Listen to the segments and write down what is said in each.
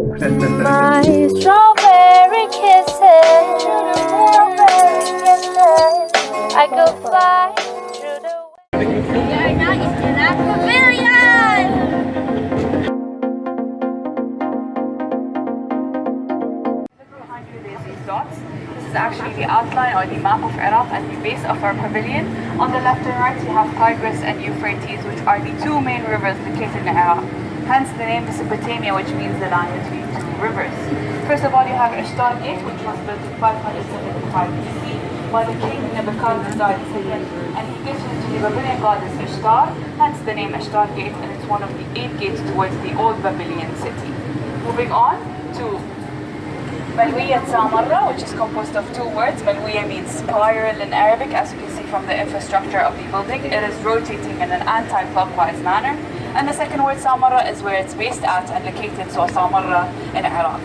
My strawberry kisses, I could fly through the We are now in Iraqi Pavilion! Behind you there's these dots. This is actually the outline or the map of Iraq and the base of our pavilion. On the left and right we have Tigris and Euphrates, which are the two main rivers located in Iraq. Hence the name Mesopotamia, which means the land between two rivers. First of all, you have Ishtar Gate, which was built in 575 BC by the king Nebuchadnezzar II, and he gives it to the Babylonian goddess Ishtar, hence the name Ishtar Gate, and it's one of the 8 gates towards the old Babylonian city. Moving on to Malwiyat Samarra, which is composed of 2 words. Malwiya means spiral in Arabic, as you can see from the infrastructure of the building. It is rotating in an anti-clockwise manner. And the second word, Samarra, is where it's based at and located, so Samarra in Iraq.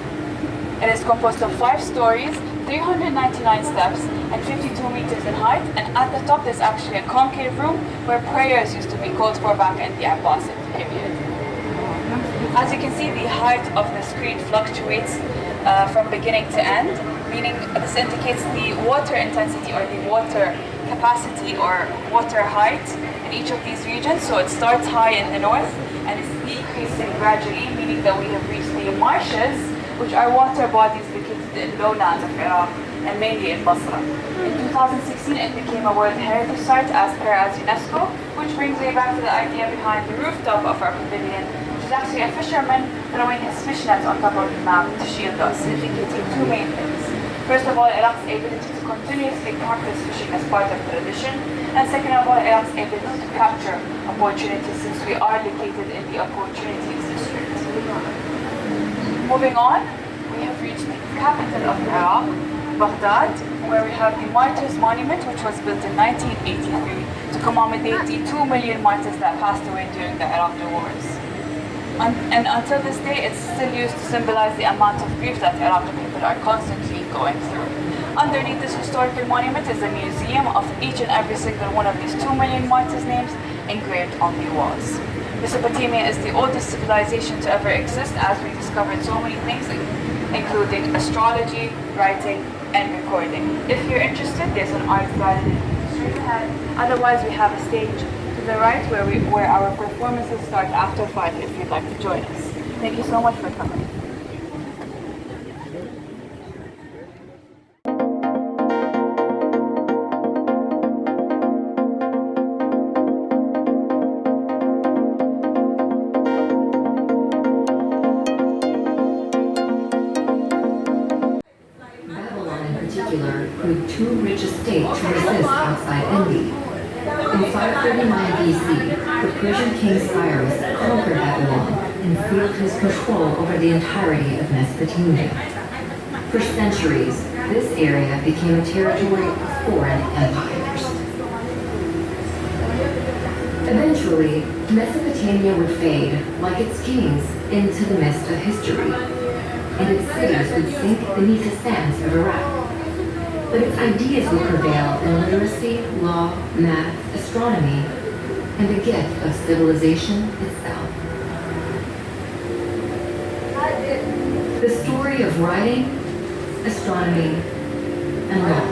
It is composed of 5 stories, 399 steps, and 52 meters in height. And at the top, there's actually a concave room where prayers used to be called for back in the Abbasid period. As you can see, the height of the screen fluctuates from beginning to end, meaning this indicates the water intensity or the water capacity or water height in each of these regions. So it starts high in the north and is decreasing gradually, meaning that we have reached the marshes, which are water bodies located in lowlands of Iraq and mainly in Basra. In 2016, it became a World Heritage Site as per UNESCO, which brings me back to the idea behind the rooftop of our pavilion, which is actually a fisherman throwing his fish net on top of the map to shield us, indicating 2 main things. First of all, Iraq's ability to continuously practice fishing as part of tradition, and second of all, Iraq's ability to capture opportunities since we are located in the opportunities district. Moving on, we have reached the capital of Iraq, Baghdad, where we have the Martyrs Monument, which was built in 1983 to commemorate the 2 million martyrs that passed away during the Iraqi wars. And until this day, it's still used to symbolize the amount of grief that Iraqi people are constantly going through. Underneath this historical monument is a museum of each and every single one of these 2 million martyrs' names engraved on the walls. Mesopotamia is the oldest civilization to ever exist, as we discovered so many things, including astrology, writing, and recording. If you're interested, there's an art gallery straight ahead. Otherwise, we have a stage to the right where our performances start after 5 if you'd like to join us. Thank you so much for coming. Proved too rich a state to resist outside envy. In 539 BC, the Persian king Cyrus conquered Babylon and sealed his control over the entirety of Mesopotamia. For centuries, this area became a territory of foreign empires. Eventually, Mesopotamia would fade, like its kings, into the mist of history, and its cities would sink beneath the sands of Iraq. But its ideas would prevail in literacy, law, math, astronomy, and the gift of civilization itself. The story of writing, astronomy, and law,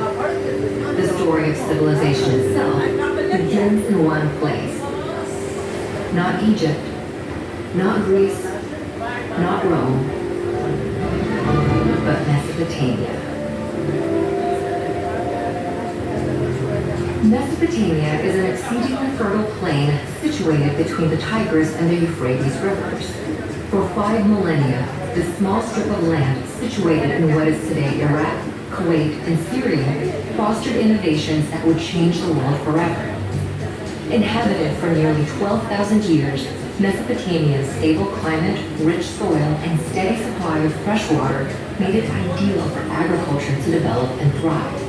the story of civilization itself, begins in one place. Not Egypt, not Greece, not Rome, but Mesopotamia. Mesopotamia is an exceedingly fertile plain situated between the Tigris and the Euphrates rivers. For 5 millennia, this small strip of land situated in what is today Iraq, Kuwait, and Syria fostered innovations that would change the world forever. Inhabited for nearly 12,000 years, Mesopotamia's stable climate, rich soil, and steady supply of fresh water made it ideal for agriculture to develop and thrive.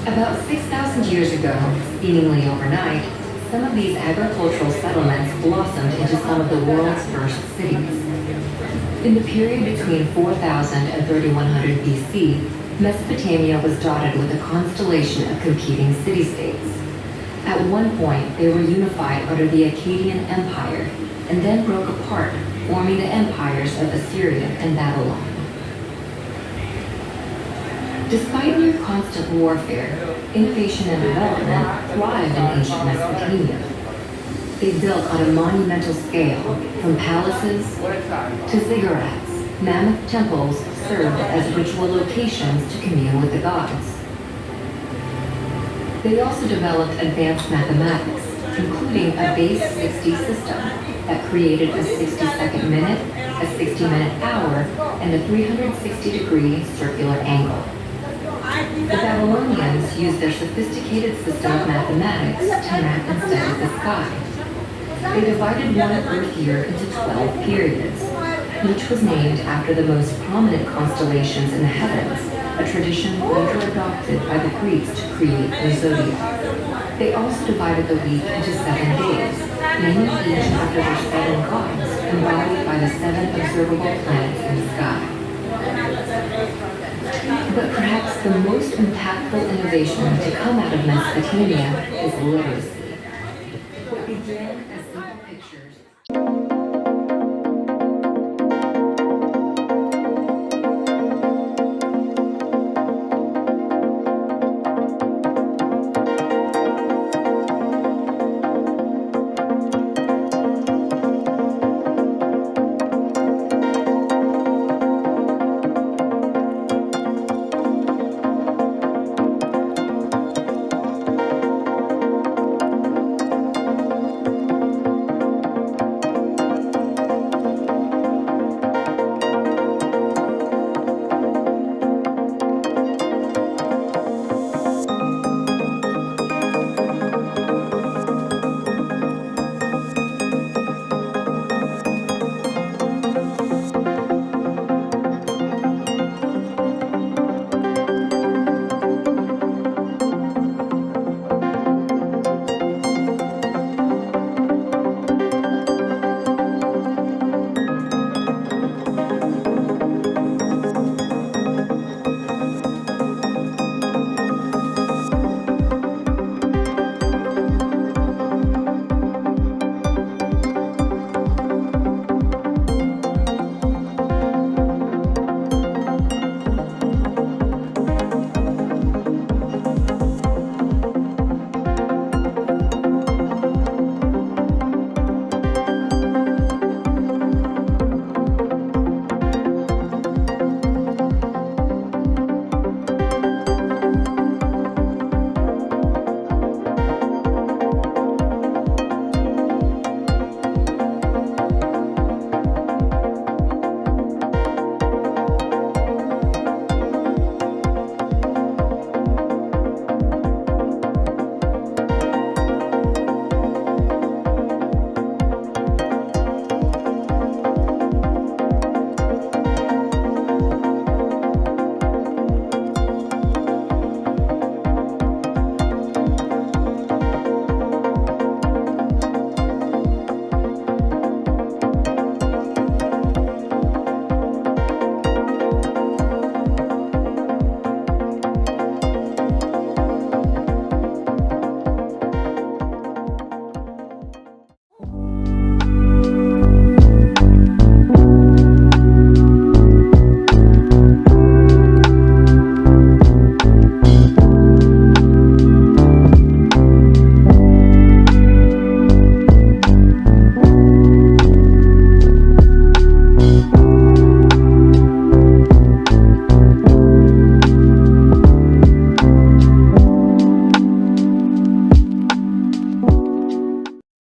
About 6,000 years ago, seemingly overnight, some of these agricultural settlements blossomed into some of the world's first cities. In the period between 4000 and 3100 BC, Mesopotamia was dotted with a constellation of competing city-states. At one point, they were unified under the Akkadian Empire, and then broke apart forming the empires of Assyria and Babylon. Despite near constant warfare, innovation and development thrived in ancient Mesopotamia. They built on a monumental scale, from palaces to ziggurats. Mammoth temples served as ritual locations to commune with the gods. They also developed advanced mathematics, including a base 60 system that created a 60-second minute, a 60-minute hour, and a 360-degree circular angle. The Babylonians used their sophisticated system of mathematics to map and study the sky. They divided one Earth year into 12 periods. Each was named after the most prominent constellations in the heavens, a tradition later adopted by the Greeks to create the zodiac. They also divided the week into 7 days, naming each after their 7 gods, embodied by the 7 observable planets in the sky. But perhaps the most impactful innovation to come out of Mesopotamia is literacy.